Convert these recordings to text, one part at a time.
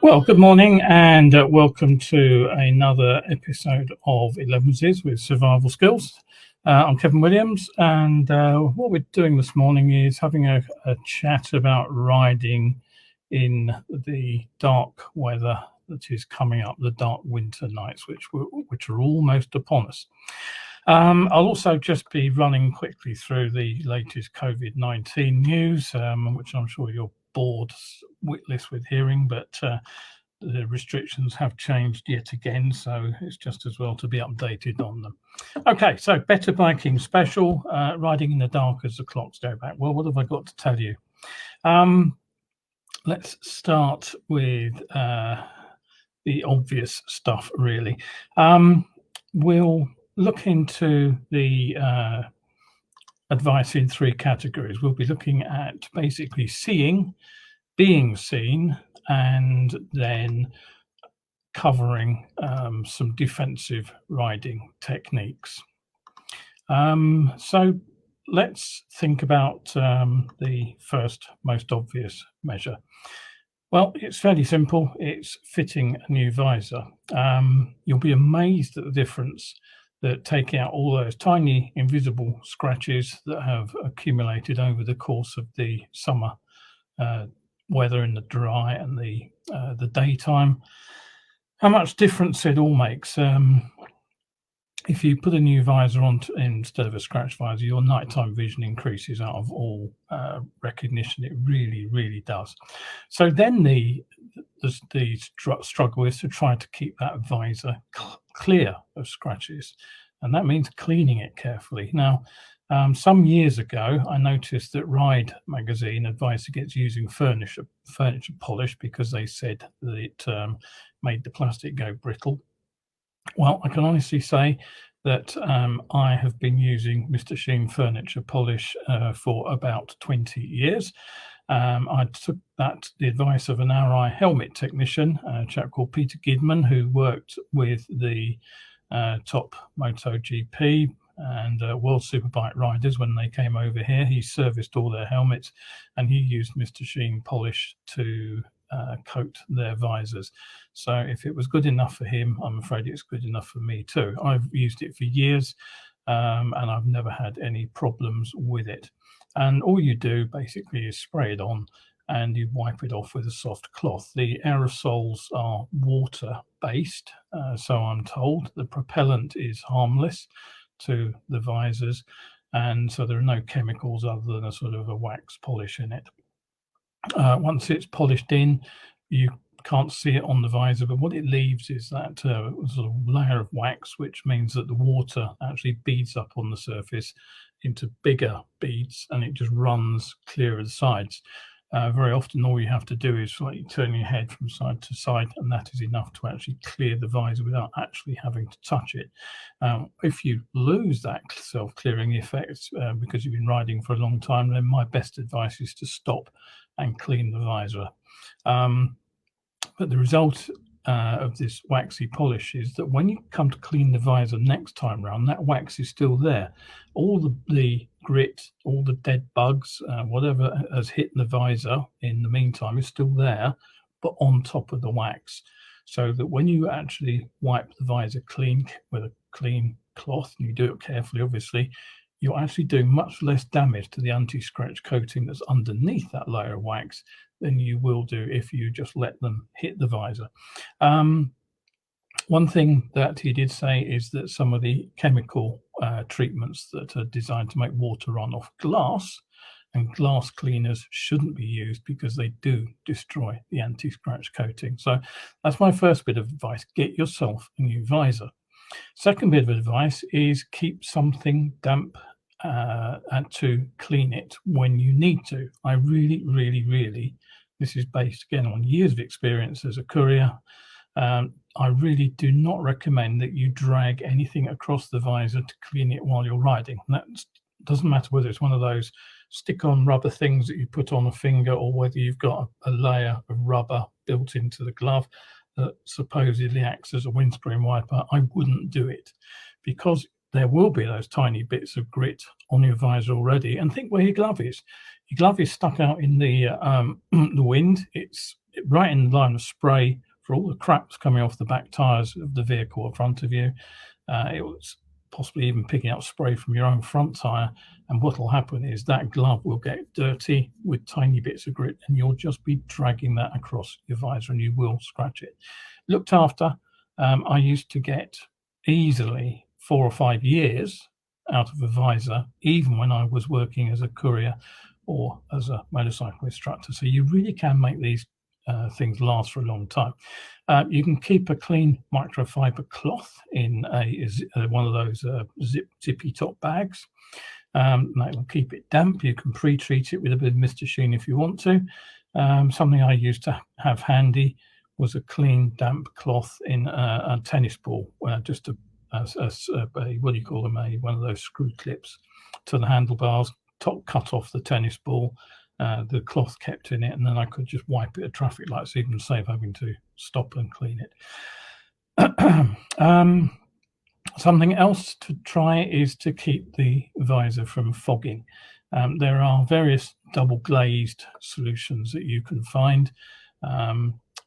Well, good morning and welcome to another episode of ELEVENSES with Survival Skills. I'm Kevin Williams, and what we're doing this morning is having a chat about riding in the dark weather that is coming up, the dark winter nights, which are almost upon us. I'll also just be running quickly through the latest COVID-19 news, which I'm sure you're bored witless with hearing, but the restrictions have changed yet again, so it's just as well to be updated on them. Okay, so Better Biking Special, riding in the dark as the clocks go back. Well, what have I got to tell you? Let's start with the obvious stuff, really. We'll look into the advice in three categories. We'll be looking at basically seeing, being seen, and then covering some defensive riding techniques. So let's think about the first most obvious measure. Well, it's fairly simple. It's fitting a new visor. You'll be amazed at the difference that taking out all those tiny invisible scratches that have accumulated over the course of the summer weather in the dry and the daytime, how much difference it all makes. If you put a new visor on instead of a scratch visor, your nighttime vision increases out of all recognition. It really does. So then the struggle is to try to keep that visor clear of scratches, and that means cleaning it carefully. Now, some years ago, I noticed that Ride magazine advised against using furniture polish because they said that it made the plastic go brittle. Well, I can honestly say that I have been using Mr. Sheen furniture polish for about 20 years. I took the advice of an RI helmet technician, a chap called Peter Gidman, who worked with the top MotoGP and World Superbike riders when they came over here. He serviced all their helmets, and he used Mr. Sheen polish to coat their visors. So if it was good enough for him, I'm afraid it's good enough for me too. I've used it for years, and I've never had any problems with it. And all you do basically is spray it on and you wipe it off with a soft cloth. The aerosols are water-based, so I'm told. The propellant is harmless to the visors, and so there are no chemicals other than a sort of a wax polish in it. Once it's polished in, you can't see it on the visor, but what it leaves is that sort of layer of wax, which means that the water actually beads up on the surface into bigger beads, and it just runs clear of the sides. Very often all you have to do is like turn your head from side to side, and that is enough to actually clear the visor without actually having to touch it. If you lose that self-clearing effect because you've been riding for a long time, then my best advice is to stop and clean the visor. But the result of this waxy polish is that when you come to clean the visor next time round, that wax is still there. All the grit, all the dead bugs, whatever has hit the visor in the meantime is still there, but on top of the wax. So that when you actually wipe the visor clean with a clean cloth, and you do it carefully, obviously, you're actually doing much less damage to the anti-scratch coating that's underneath that layer of wax than you will do if you just let them hit the visor. One thing that he did say is that some of the chemical treatments that are designed to make water run off glass, and glass cleaners shouldn't be used because they do destroy the anti-scratch coating. So that's my first bit of advice: get yourself a new visor. Second bit of advice is keep something damp and to clean it when you need to. I really this is based again on years of experience as a courier. I really do not recommend that you drag anything across the visor to clean it while you're riding. That doesn't matter whether it's one of those stick-on rubber things that you put on a finger, or whether you've got a layer of rubber built into the glove that supposedly acts as a windscreen wiper. I wouldn't do it, because there will be those tiny bits of grit on your visor already. And think where your glove is. Your glove is stuck out in the the wind. It's right in the line of spray for all the crap's coming off the back tires of the vehicle in front of you. It was possibly even picking up spray from your own front tire. And what will happen is that glove will get dirty with tiny bits of grit, and you'll just be dragging that across your visor, and you will scratch it. Looked after, I used to get easily 4 or 5 years out of a visor, even when I was working as a courier or as a motorcycle instructor. So you really can make these things last for a long time. You can keep a clean microfiber cloth in one of those zippy top bags. That will keep it damp. You can pre-treat it with a bit of Mr. Sheen if you want to. Something I used to have handy was a clean damp cloth in a tennis ball, just what do you call them, one of those screw clips to the handlebars, top cut off the tennis ball, the cloth kept in it, and then I could just wipe it at traffic lights, even save having to stop and clean it. Something else to try is to keep the visor from fogging. There are various double glazed solutions that you can find,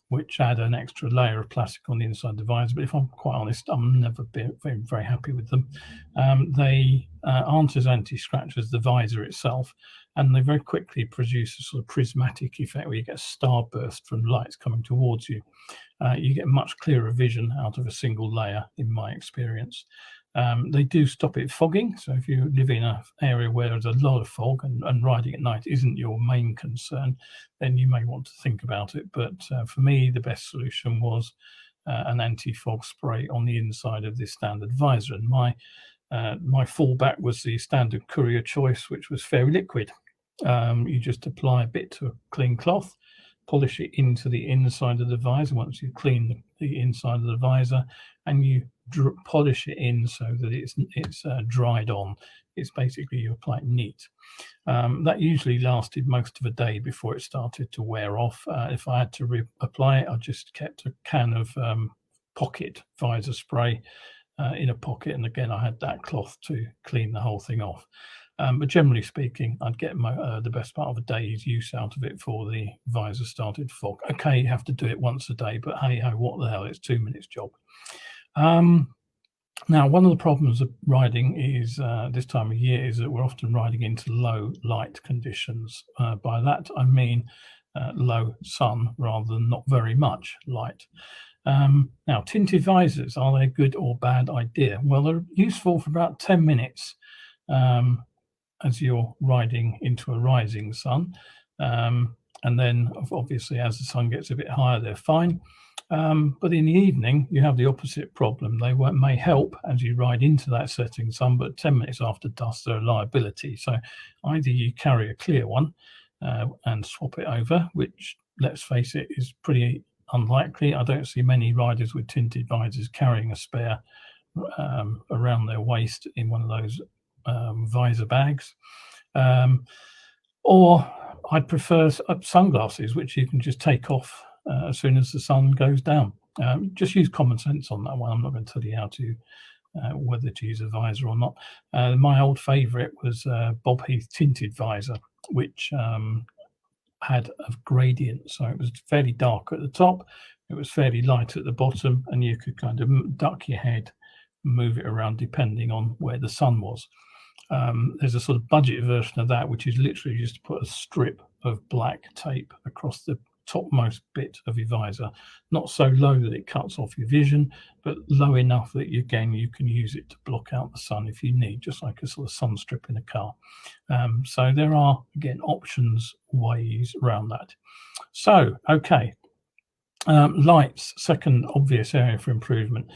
which add an extra layer of plastic on the inside of the visor. But if I'm quite honest, I'm never been very happy with them. They aren't as anti-scratch as the visor itself, and they very quickly produce a sort of prismatic effect where you get a starburst from lights coming towards you. You get much clearer vision out of a single layer, in my experience. They do stop it fogging, so if you live in an area where there's a lot of fog and riding at night isn't your main concern, then you may want to think about it. But for me, the best solution was an anti-fog spray on the inside of this standard visor. And my fallback was the standard courier choice, which was Fairy Liquid. You just apply a bit to a clean cloth, polish it into the inside of the visor once you clean the inside of the visor, and you polish it in so that it's dried on. It's basically you apply it neat. That usually lasted most of a day before it started to wear off. If I had to reapply it, I just kept a can of pocket visor spray in a pocket, and again I had that cloth to clean the whole thing off. But generally speaking, I'd get the best part of a day's use out of it before the visor started to fog. Okay, you have to do it once a day, but hey ho, what the hell, it's 2 minutes job. Now, one of the problems of riding is this time of year is that we're often riding into low light conditions. By that I mean low sun rather than not very much light. Now, tinted visors, are they a good or bad idea? Well, they're useful for about 10 minutes as you're riding into a rising sun. And then obviously as the sun gets a bit higher, they're fine. But in the evening, you have the opposite problem. They may help as you ride into that setting sun, but 10 minutes after dusk, they're a liability. So either you carry a clear one and swap it over, which, let's face it, is pretty unlikely. I don't see many riders with tinted visors carrying a spare around their waist in one of those visor bags. Or I'd prefer sunglasses, which you can just take off as soon as the sun goes down. Just use common sense on that one. I'm not going to tell you how to whether to use a visor or not. My old favorite was Bob Heath tinted visor, which had a gradient, so it was fairly dark at the top, it was fairly light at the bottom, and you could kind of duck your head, move it around depending on where the sun was. There's a sort of budget version of that, which is literally just to put a strip of black tape across the topmost bit of your visor, not so low that it cuts off your vision, but low enough that you can use it to block out the sun if you need, just like a sort of sun strip in a car. So there are, again, options, ways around that. So, okay, lights, second obvious area for improvement.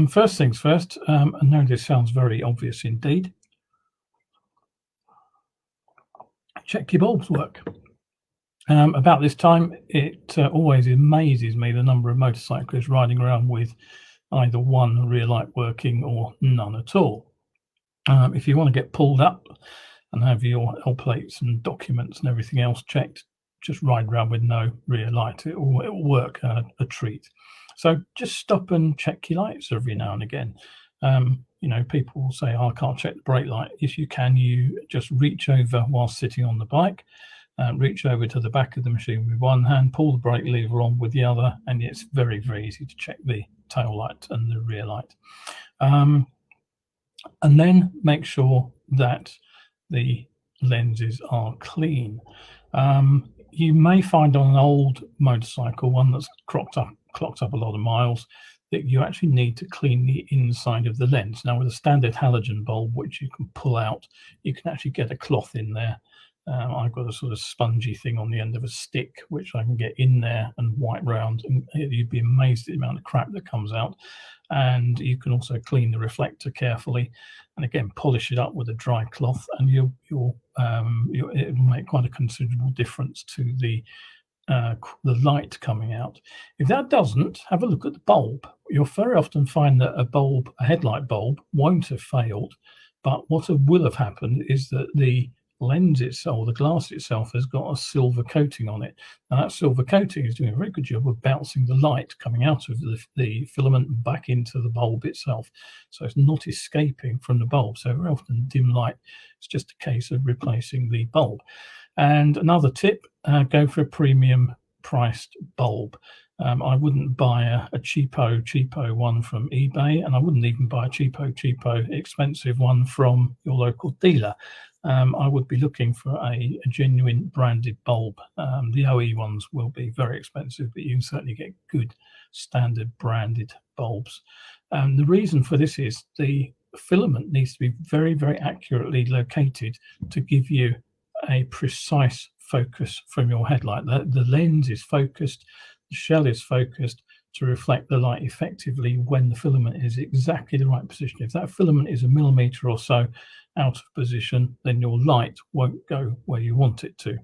First things first, I know this sounds very obvious indeed. Check your bulbs work. About this time, it always amazes me the number of motorcyclists riding around with either one rear light working or none at all. If you want to get pulled up and have your L plates and documents and everything else checked, just ride around with no rear light. It will work a treat. So just stop and check your lights every now and again. People will say, "Oh, I can't check the brake light." If you can, you just reach over while sitting on the bike, reach over to the back of the machine with one hand, pull the brake lever on with the other, and it's very, very easy to check the tail light and the rear light. And then make sure that the lenses are clean. You may find on an old motorcycle, one that's clocked up a lot of miles, that you actually need to clean the inside of the lens. Now, with a standard halogen bulb, which you can pull out, you can actually get a cloth in there. I've got a sort of spongy thing on the end of a stick, which I can get in there and wipe round, and you'd be amazed at the amount of crap that comes out. And you can also clean the reflector carefully, and again polish it up with a dry cloth, and it will make quite a considerable difference to the light coming out. If that doesn't, have a look at the bulb. You'll very often find that a headlight bulb won't have failed, but what will have happened is that the lens itself, the glass itself, has got a silver coating on it. Now that silver coating is doing a very good job of bouncing the light coming out of the filament back into the bulb itself, so it's not escaping from the bulb. So very often dim light, it's just a case of replacing the bulb. And another tip, go for a premium priced bulb. I wouldn't buy a cheapo one from eBay, and I wouldn't even buy a cheapo expensive one from your local dealer. I would be looking for a genuine branded bulb. The OE ones will be very expensive, but you can certainly get good standard branded bulbs. The reason for this is the filament needs to be very, very accurately located to give you a precise focus from your headlight. The lens is focused, the shell is focused to reflect the light effectively when the filament is exactly the right position. If that filament is a millimeter or so out of position, then your light won't go where you want it to.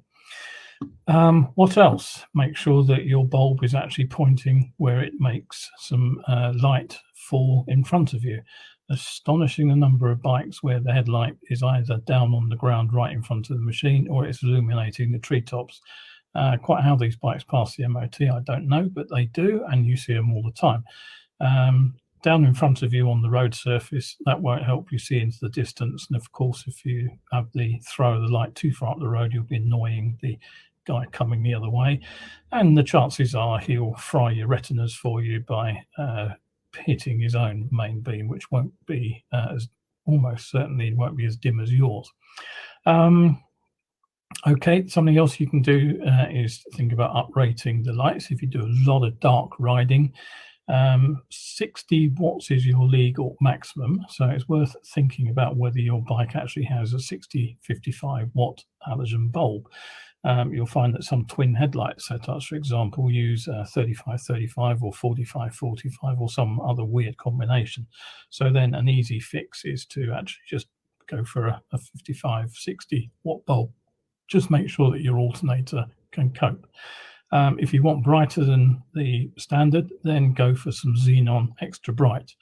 What else? Make sure that your bulb is actually pointing where it makes some light fall in front of you. Astonishing the number of bikes where the headlight is either down on the ground right in front of the machine, or it's illuminating the treetops. Quite how these bikes pass the MOT, I don't know, but they do, and you see them all the time. Down in front of you on the road surface, that won't help you see into the distance. And of course, if you have the throw of the light too far up the road, you'll be annoying the guy coming the other way. And the chances are he'll fry your retinas for you by hitting his own main beam, which won't be almost certainly won't be as dim as yours. Okay, something else you can do is think about uprating the lights. If you do a lot of dark riding, 60 watts is your legal maximum, so it's worth thinking about whether your bike actually has a 60-55 watt halogen bulb. You'll find that some twin headlight setups, for example, use 35-35 or 45-45 or some other weird combination. So then an easy fix is to actually just go for a 55-60 watt bulb. Just make sure that your alternator can cope. If you want brighter than the standard, then go for some xenon extra bright.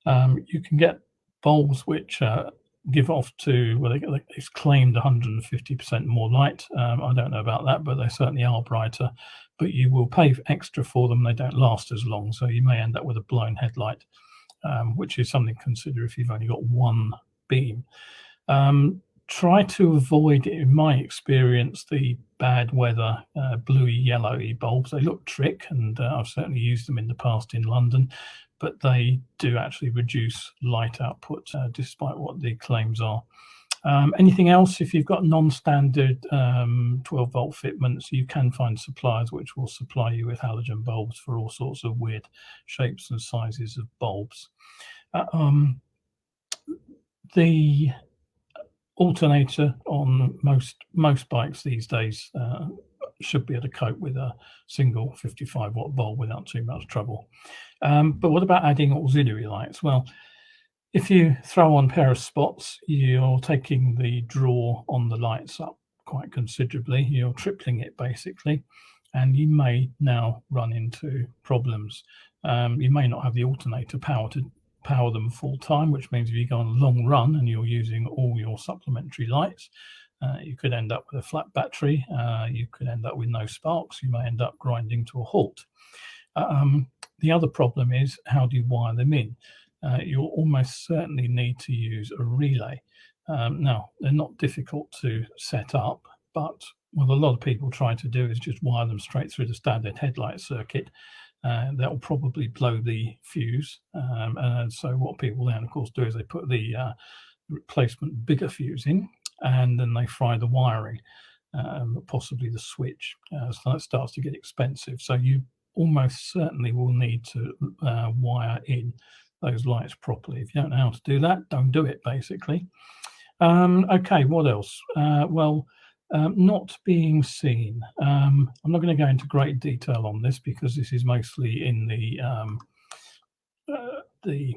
You can get bulbs which give off to, well, it's claimed 150% more light. I don't know about that, but they certainly are brighter. But you will pay extra for them. They don't last as long, so you may end up with a blown headlight, which is something to consider if you've only got one beam. Try to avoid, in my experience, the bad weather bluey yellowy bulbs. They look trick, and I've certainly used them in the past in London, but they do actually reduce light output despite what the claims are. Anything else? If you've got non-standard 12-volt fitments, you can find suppliers which will supply you with halogen bulbs for all sorts of weird shapes and sizes of bulbs. The alternator on most bikes these days should be able to cope with a single 55 watt bulb without too much trouble. But what about adding auxiliary lights? Well, if you throw on a pair of spots, you're taking the draw on the lights up quite considerably. You're tripling it basically, and you may now run into problems. You may not have the alternator power to power them full time, which means if you go on a long run and you're using all your supplementary lights, you could end up with a flat battery. You could end up with no sparks. You may end up grinding to a halt. The other problem is, how do you wire them in? You'll almost certainly need to use a relay. Now, they're not difficult to set up, but what a lot of people try to do is just wire them straight through the standard headlight circuit. That will probably blow the fuse. And so what people then, of course, do is they put the replacement bigger fuse in, and then they fry the wiring, possibly the switch. So that starts to get expensive. So you almost certainly will need to wire in those lights properly. If you don't know how to do that, don't do it, basically. Okay, what else? Not being seen. I'm not going to go into great detail on this because this is mostly in the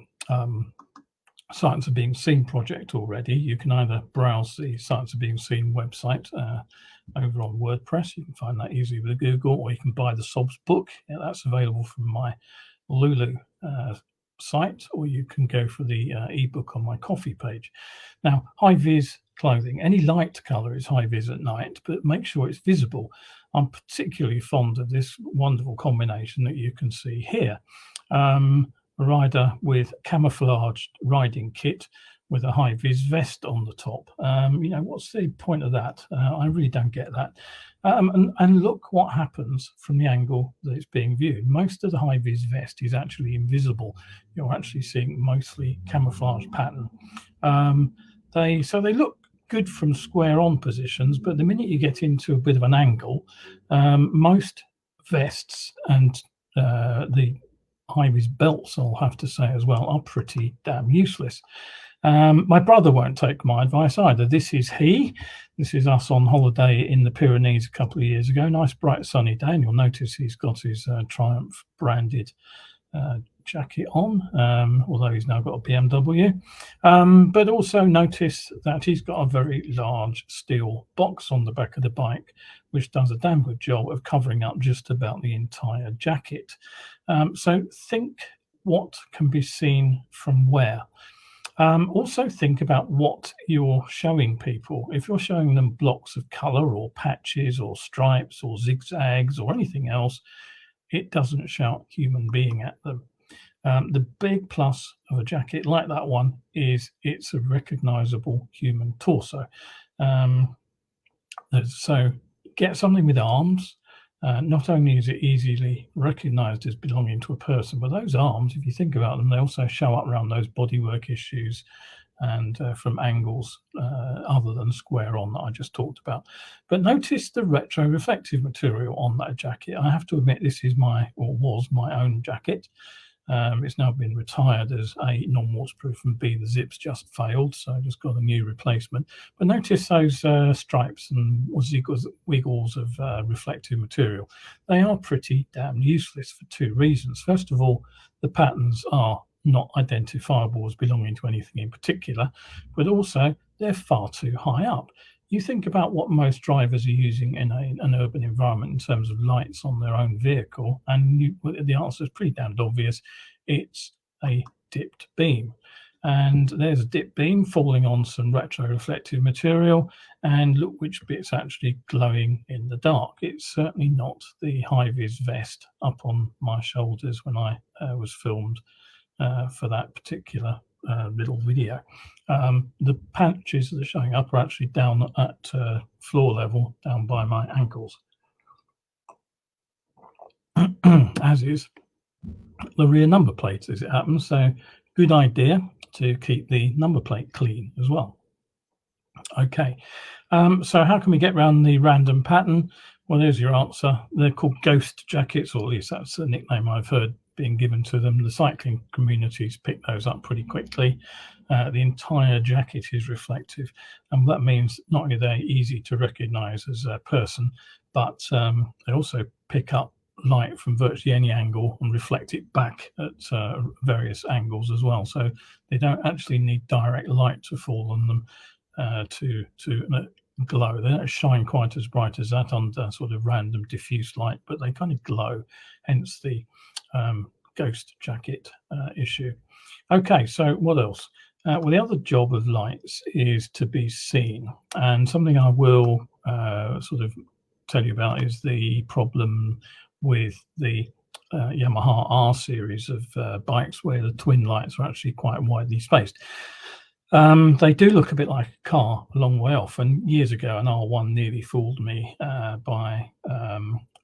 Science of Being Seen project already. You can either browse the Science of Being Seen website over on WordPress. You can find that easily with Google, or you can buy the SOBS book. Yeah, that's available from my Lulu site, or you can go for the ebook on my Coffee page. Now, Hi-Vis Clothing, any light color is high-vis at night, but make sure it's visible. I'm particularly fond of this wonderful combination that you can see here. A rider with camouflaged riding kit with a high-vis vest on the top. What's the point of that? I really don't get that. And look what happens from the angle that it's being viewed. Most of the high-vis vest is actually invisible. You're actually seeing mostly camouflage pattern. They look good from square-on positions, but the minute you get into a bit of an angle, most vests and the high-vis belts, I'll have to say as well, are pretty damn useless. My brother won't take my advice either. This is us on holiday in the Pyrenees a couple of years ago. Nice bright sunny day, and you'll notice he's got his Triumph branded jacket on, although he's now got a BMW. But also notice that he's got a very large steel box on the back of the bike, which does a damn good job of covering up just about the entire jacket. So think what can be seen from where. Also think about what you're showing people. If you're showing them blocks of color or patches or stripes or zigzags or anything else, it doesn't shout human being at them. The big plus of a jacket like that one is it's a recognizable human torso. So get something with arms. Not only is it easily recognized as belonging to a person, but those arms, if you think about them, they also show up around those bodywork issues and from angles other than square on that I just talked about. But notice the retro reflective material on that jacket. I have to admit, this is was my own jacket. It's now been retired as A, non-waterproof, and B, the zips just failed, so I just got a new replacement. But notice those stripes and wiggles of reflective material. They are pretty damn useless for two reasons. First of all, the patterns are not identifiable as belonging to anything in particular, but also they're far too high up. You think about what most drivers are using in an urban environment in terms of lights on their own vehicle, and the answer is pretty damned obvious. It's a dipped beam. And there's a dipped beam falling on some retroreflective material, and look which bit's actually glowing in the dark. It's certainly not the high-vis vest up on my shoulders when I was filmed for that particular little video. The patches that are showing up are actually down at floor level, down by my ankles, as is the rear number plate as it happens. So good idea to keep the number plate clean as well. Okay, so how can we get around the random pattern? Well, there's your answer. They're called ghost jackets, or at least that's the nickname I've heard being given to them. The cycling communities pick those up pretty quickly. The entire jacket is reflective, and that means not only are they easy to recognize as a person, but they also pick up light from virtually any angle and reflect it back at various angles as well. So they don't actually need direct light to fall on them to glow. They don't shine quite as bright as that under sort of random diffuse light, but they kind of glow, hence the ghost jacket issue. Okay, so what else? Well, the other job of lights is to be seen, and something I will sort of tell you about is the problem with the Yamaha R series of bikes, where the twin lights are actually quite widely spaced. They do look a bit like a car a long way off, and years ago an R1 nearly fooled me by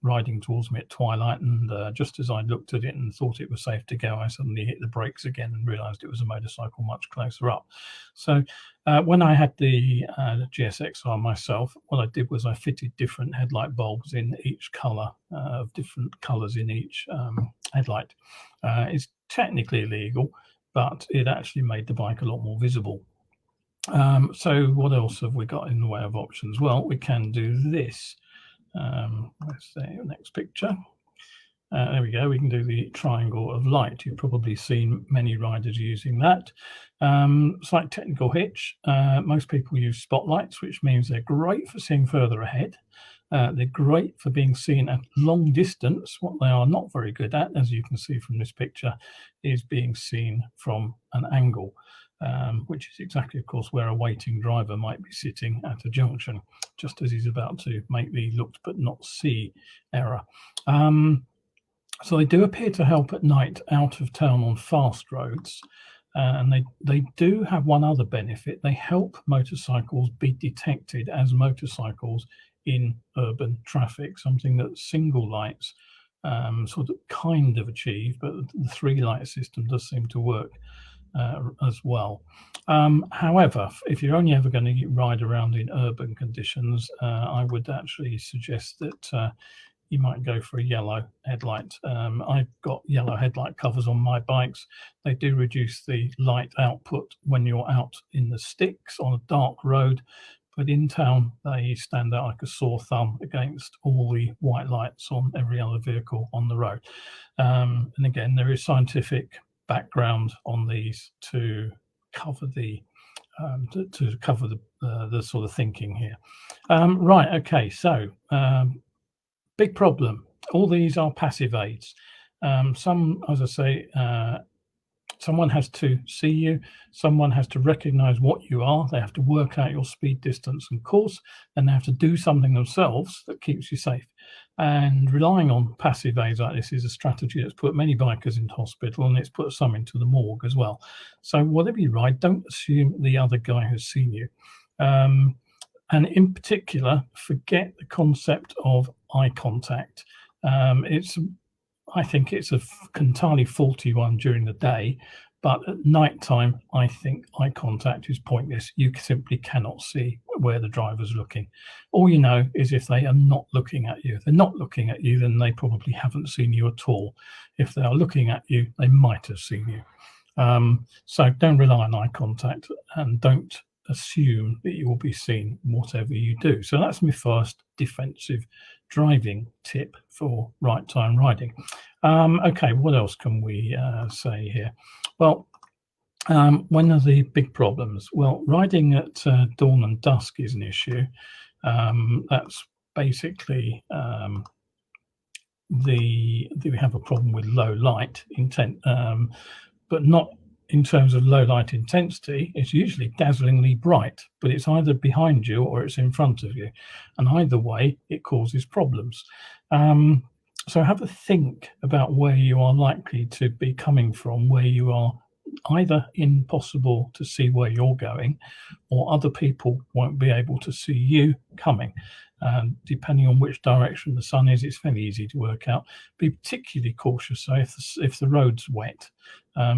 riding towards me at twilight, and just as I looked at it and thought it was safe to go, I suddenly hit the brakes again and realized it was a motorcycle much closer up. So when I had the GSX-R myself, what I did was I fitted different headlight bulbs in each color, of different colors in each headlight. It's technically illegal, but it actually made the bike a lot more visible. So what else have we got in the way of options? Well, we can do this. Let's say next picture. There we go. We can do the triangle of light. You've probably seen many riders using that. Slight technical hitch. Most people use spotlights, which means they're great for seeing further ahead. They're great for being seen at long distance. What they are not very good at, as you can see from this picture, is being seen from an angle, which is exactly, of course, where a waiting driver might be sitting at a junction, just as he's about to make the looked but not see error. So they do appear to help at night out of town on fast roads. And they do have one other benefit. They help motorcycles be detected as motorcycles in urban traffic, something that single lights sort of kind of achieve, but the three light system does seem to work as well. However, if you're only ever going to ride around in urban conditions, I would actually suggest that you might go for a yellow headlight. I've got yellow headlight covers on my bikes. They do reduce the light output when you're out in the sticks on a dark road, but in town they stand out like a sore thumb against all the white lights on every other vehicle on the road. And again, there is scientific background on these to cover the the sort of thinking here. Right, okay, so big problem. All these are passive aids. Some, as I say, someone has to see you. Someone has to recognize what you are. They have to work out your speed, distance, and course, and they have to do something themselves that keeps you safe. And relying on passive aids like this is a strategy that's put many bikers into hospital, and it's put some into the morgue as well. So whatever you ride, don't assume the other guy has seen you. And in particular, forget the concept of eye contact. I think it's a entirely faulty one during the day, but at night time, I think eye contact is pointless. You simply cannot see where the driver's looking. All you know is if they are not looking at you. If they're not looking at you, then they probably haven't seen you at all. If they are looking at you, they might have seen you. So don't rely on eye contact, and don't assume that you will be seen whatever you do. So that's my first defensive driving tip for right time riding. Okay, what else can we say here? Well, when are the big problems? Well, riding at dawn and dusk is an issue. That's basically we have a problem with low light intent, but not in terms of low light intensity. It's usually dazzlingly bright, but it's either behind you or it's in front of you, and either way it causes problems. So have a think about where you are likely to be coming from, where you are either impossible to see where you're going, or other people won't be able to see you coming. Depending on which direction the sun is, it's very easy to work out. Be particularly cautious, so if the road's wet,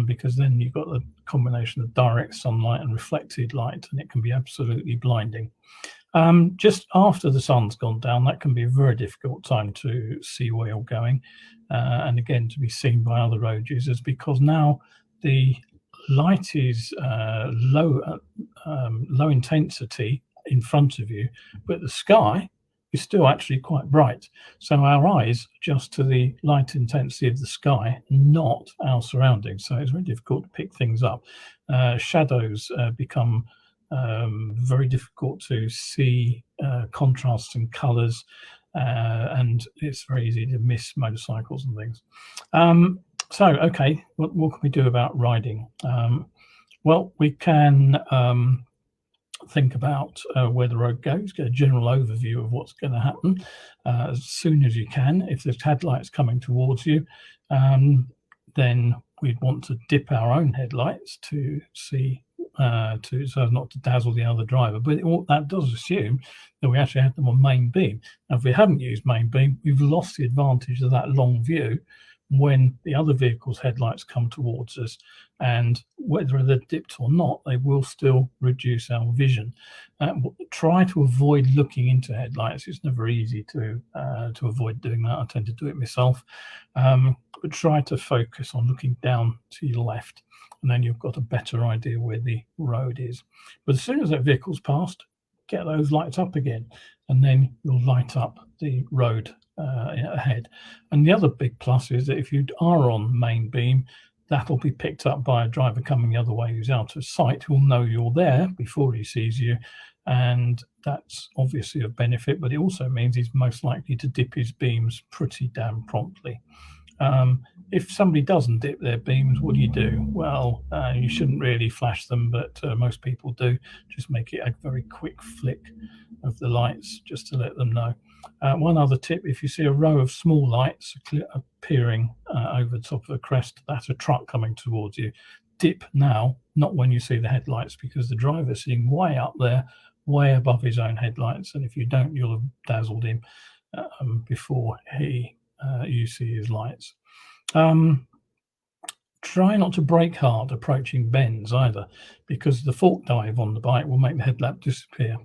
because then you've got the combination of direct sunlight and reflected light, and it can be absolutely blinding. Just after the sun's gone down, that can be a very difficult time to see where you're going, and again to be seen by other road users, because now the light is low intensity in front of you, but the sky is still actually quite bright. So our eyes adjust to the light intensity of the sky, not our surroundings. So it's very difficult to pick things up. Shadows become very difficult to see contrasts and colours, and it's very easy to miss motorcycles and things. So, okay, what can we do about riding? Well, we can think about where the road goes, get a general overview of what's going to happen as soon as you can. If there's headlights coming towards you, then we'd want to dip our own headlights to see, so as not to dazzle the other driver. But that does assume that we actually have them on main beam. Now, if we haven't used main beam, we've lost the advantage of that long view when the other vehicle's headlights come towards us, and whether they're dipped or not, they will still reduce our vision. Try to avoid looking into headlights. It's never easy to avoid doing that. I tend to do it myself, but try to focus on looking down to your left, and then you've got a better idea where the road is. But as soon as that vehicle's passed, get those lights up again, and then you'll light up the road ahead. And the other big plus is that if you are on main beam, that'll be picked up by a driver coming the other way who's out of sight, who'll know you're there before he sees you, and that's obviously a benefit, but it also means he's most likely to dip his beams pretty damn promptly. If somebody doesn't dip their beams, what do? Well, you shouldn't really flash them, but most people do. Just make it a very quick flick of the lights just to let them know. One other tip: if you see a row of small lights appearing over the top of a crest, that's a truck coming towards you. Dip now, not when you see the headlights, because the driver's sitting way up there, way above his own headlights, and if you don't, you'll have dazzled him before you see his lights. Try not to brake hard approaching bends either, because the fork dive on the bike will make the headlamp disappear.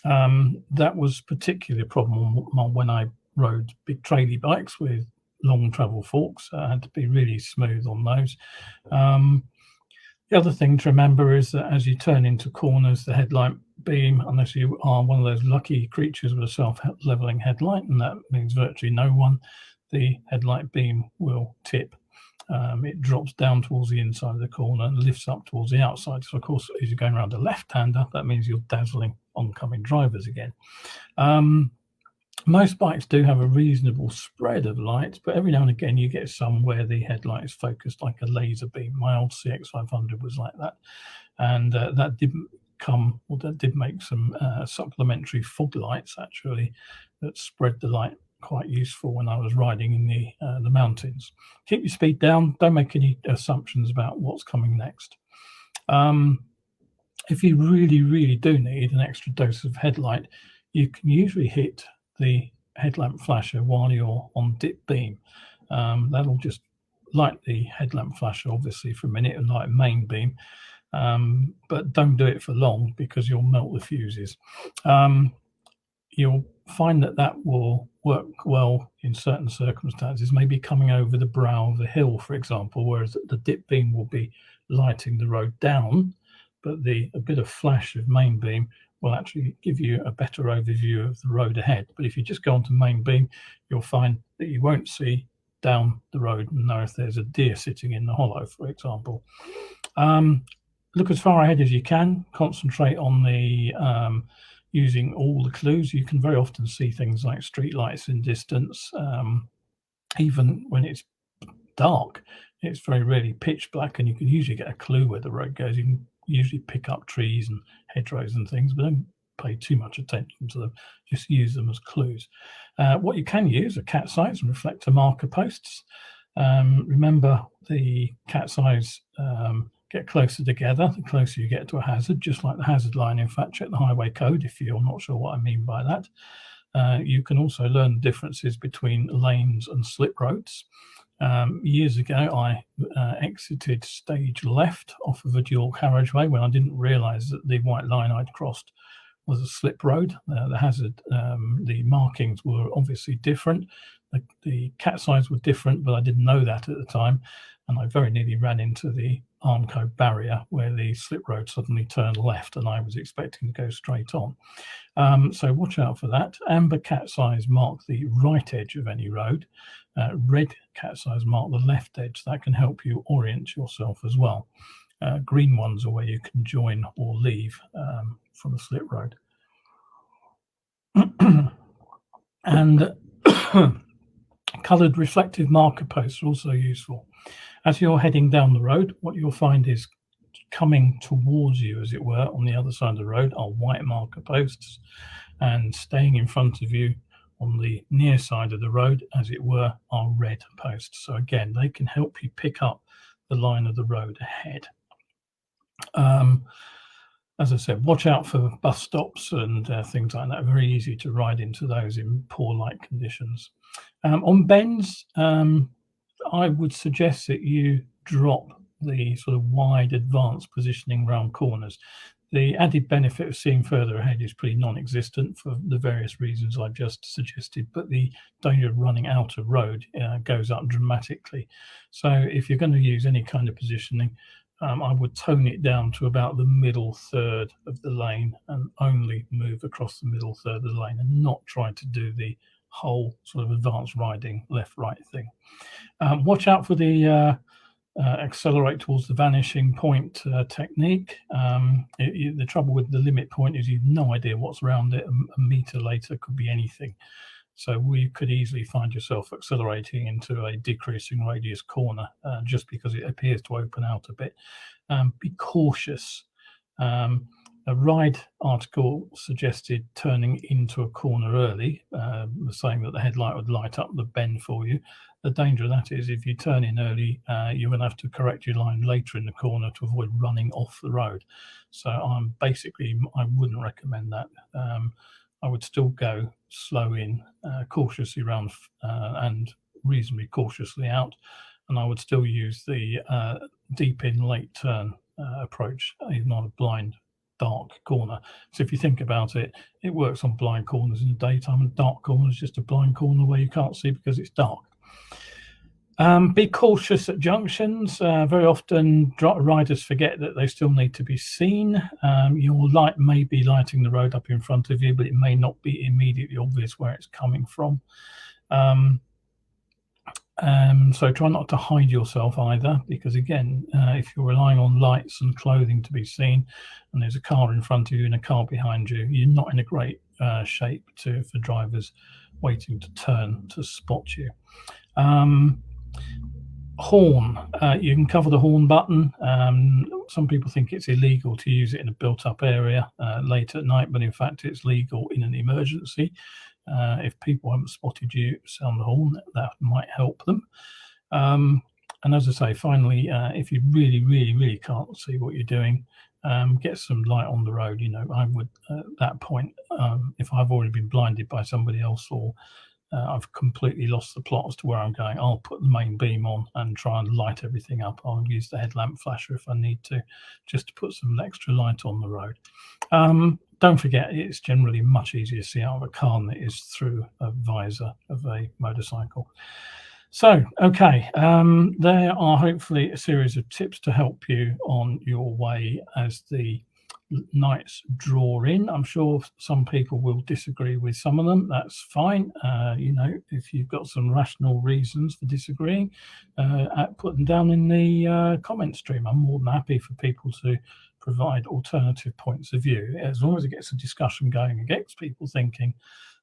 That was particularly a problem when I rode big trailie bikes with long travel forks. I had to be really smooth on those. The other thing to remember is that as you turn into corners, the headlight beam, unless you are one of those lucky creatures with a self-leveling headlight, and that means virtually no one, the headlight beam will tip. It drops down towards the inside of the corner and lifts up towards the outside. So, of course, as you're going around a left-hander, that means you're dazzling oncoming drivers again. Most bikes do have a reasonable spread of lights, but every now and again you get some where the headlight is focused like a laser beam. My old CX500 was like that, and that did make some supplementary fog lights actually that spread the light quite useful when I was riding in the mountains. Keep your speed down. Don't make any assumptions about what's coming next. If you really, really do need an extra dose of headlight, you can usually hit the headlamp flasher while you're on dip beam. That'll just light the headlamp flasher, obviously, for a minute and light main beam, but don't do it for long because you'll melt the fuses. You'll find that will work well in certain circumstances, maybe coming over the brow of a hill, for example, whereas the dip beam will be lighting the road down, but a bit of flash of main beam will actually give you a better overview of the road ahead. But if you just go onto main beam, you'll find that you won't see down the road and know if there's a deer sitting in the hollow, for example. Look as far ahead as you can. Concentrate on the using all the clues. You can very often see things like street lights in distance. Even when it's dark, it's very rarely pitch black, and you can usually get a clue where the road goes. You can usually pick up trees and hedgerows and things, but don't pay too much attention to them. Just use them as clues. What you can use are cat's eyes and reflector marker posts. Remember, the cat's eyes get closer together the closer you get to a hazard, just like the hazard line. In fact, check the highway code if you're not sure what I mean by that. You can also learn the differences between lanes and slip roads. Years ago, I exited stage left off of a dual carriageway when I didn't realise that the white line I'd crossed was a slip road. The markings were obviously different. The cat's eyes were different, but I didn't know that at the time, and I very nearly ran into the Armco barrier where the slip road suddenly turned left and I was expecting to go straight on. So watch out for that. Amber cat's eyes mark the right edge of any road. Red cat's eyes mark the left edge. That can help you orient yourself as well. green ones are where you can join or leave from a slip road. And coloured reflective marker posts are also useful. As you're heading down the road, what you'll find is coming towards you, as it were, on the other side of the road are white marker posts, and staying in front of you on the near side of the road, as it were, are red posts. So again, they can help you pick up the line of the road ahead. As I said, watch out for bus stops and things like that. Very easy to ride into those in poor light conditions. On bends, I would suggest that you drop the sort of wide advanced positioning around corners. The added benefit of seeing further ahead is pretty non-existent for the various reasons I've just suggested, but the danger of running out of road goes up dramatically. So if you're going to use any kind of positioning, I would tone it down to about the middle third of the lane and only move across the middle third of the lane, and not try to do the whole sort of advanced riding left-right thing. Watch out for the accelerate towards the vanishing point technique. The trouble with the limit point is you've no idea what's around it. A meter later could be anything. So we could easily find yourself accelerating into a decreasing radius corner just because it appears to open out a bit. Be cautious. A Ride article suggested turning into a corner early, saying that the headlight would light up the bend for you. The danger of that is if you turn in early, you're going to have to correct your line later in the corner to avoid running off the road. So I wouldn't recommend that. I would still go slow in, cautiously round, and reasonably cautiously out. And I would still use the deep in, late turn approach, even on a blind, dark corner. So if you think about it, it works on blind corners in the daytime, and dark corner is just a blind corner where you can't see because it's dark. Be cautious at junctions. Very often riders forget that they still need to be seen. Your light may be lighting the road up in front of you, but it may not be immediately obvious where it's coming from. So try not to hide yourself either, because again, if you're relying on lights and clothing to be seen, and there's a car in front of you and a car behind you, you're not in a great shape for drivers waiting to turn to spot you. Horn, you can cover the horn button. Some people think it's illegal to use it in a built-up area late at night, but in fact it's legal in an emergency. If people haven't spotted you, sound the horn. That might help them. And as I say, finally, if you really can't see what you're doing, get some light on the road. I would, at that point, if I've already been blinded by somebody else, or I've completely lost the plot as to where I'm going, I'll put the main beam on and try and light everything up. I'll use the headlamp flasher if I need to, just to put some extra light on the road. Don't forget, it's generally much easier to see out of a car than it is through a visor of a motorcycle. So, okay, there are hopefully a series of tips to help you on your way as the nights draw in. I'm sure some people will disagree with some of them. That's fine. If you've got some rational reasons for disagreeing, put them down in the comment stream. I'm more than happy for people to provide alternative points of view. As long as it gets a discussion going and gets people thinking,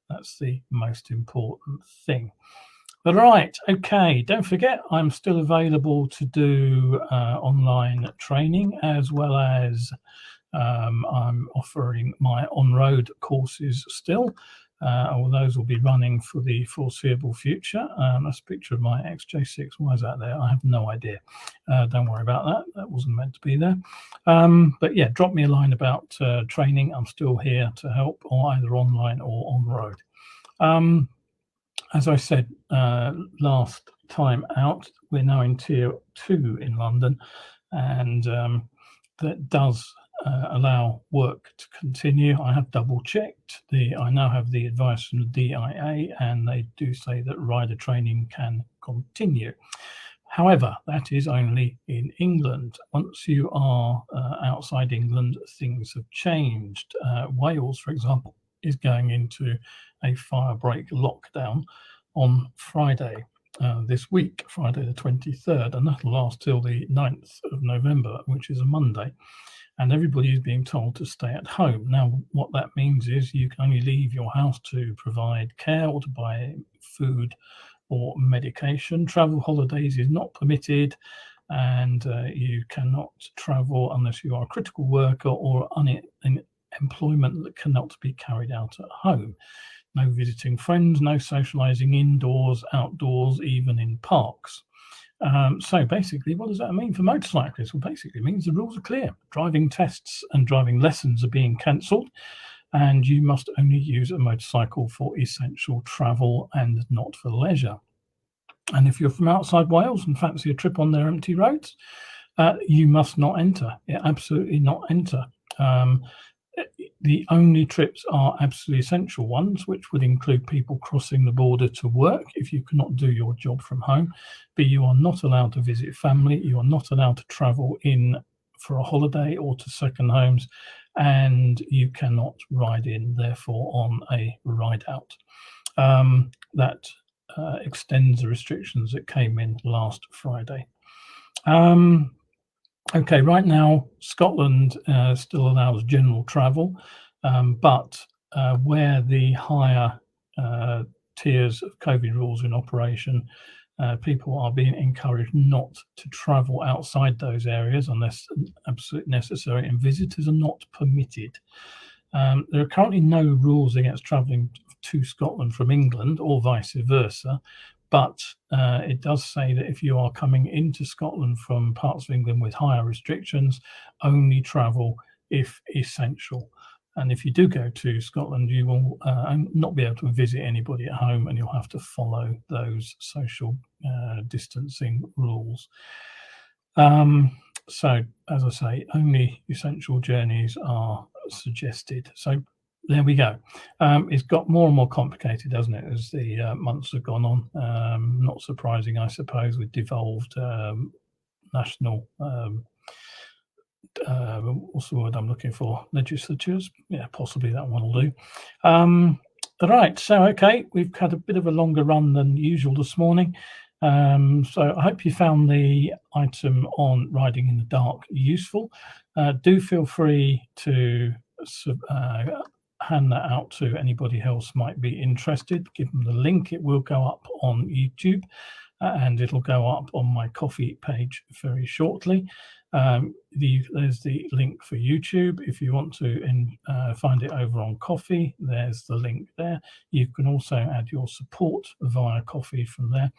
that's the most important thing. But right, okay, don't forget, I'm still available to do online training, as well as I'm offering my on-road courses still. All those will be running for the foreseeable future. That's a picture of my XJ6. Why is that there? I have no idea. Don't worry about that. That wasn't meant to be there. But yeah, drop me a line about training. I'm still here to help, or either online or on road. As I said last time out, we're now in Tier 2 in London, and that does allow work to continue. I have double checked. I now have the advice from the DIA, and they do say that rider training can continue. However, that is only in England. Once you are outside England, things have changed. Wales, for example, is going into a fire break lockdown on Friday. this week, Friday the 23rd, and that'll last till the 9th of November, which is a Monday. And everybody is being told to stay at home. Now, what that means is you can only leave your house to provide care or to buy food or medication. Travel holidays is not permitted, and you cannot travel unless you are a critical worker or in employment that cannot be carried out at home. No visiting friends, no socializing indoors, outdoors, even in parks. So basically, what does that mean for motorcyclists? Well, basically it means the rules are clear. Driving tests and driving lessons are being cancelled, and you must only use a motorcycle for essential travel and not for leisure. And if you're from outside Wales and fancy a trip on their empty roads, you must not enter. Absolutely not enter. The only trips are absolutely essential ones, which would include people crossing the border to work if you cannot do your job from home. But you are not allowed to visit family. You are not allowed to travel in for a holiday or to second homes, and you cannot ride in, therefore, on a ride out. That extends the restrictions that came in last Friday. Okay, right now, Scotland still allows general travel, but where the higher tiers of COVID rules are in operation, people are being encouraged not to travel outside those areas unless absolutely necessary, and visitors are not permitted. There are currently no rules against travelling to Scotland from England or vice versa, but it does say that if you are coming into Scotland from parts of England with higher restrictions, only travel if essential. And if you do go to Scotland, you will not be able to visit anybody at home, and you'll have to follow those social distancing rules. So, as I say, only essential journeys are suggested. So there we go. It's got more and more complicated, hasn't it, as the months have gone on. Not surprising, I suppose, with devolved national what's the word I'm looking for? Legislatures? Yeah, possibly that one will do. Right, so okay, we've had a bit of a longer run than usual this morning. So I hope you found the item on riding in the dark useful. Do feel free to hand that out to anybody else might be interested. Give them the link. It will go up on YouTube, and it'll go up on my Coffee page very shortly. There's the link for YouTube. If you want to find it over on Coffee, there's the link there. You can also add your support via Coffee from there.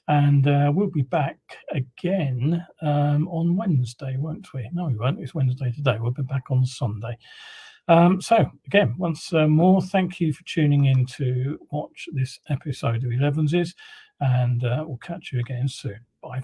And we'll be back again on Wednesday, won't we? No, we won't. It's Wednesday today. We'll be back on Sunday. So again, once more, thank you for tuning in to watch this episode of Elevenses, and we'll catch you again soon. Bye.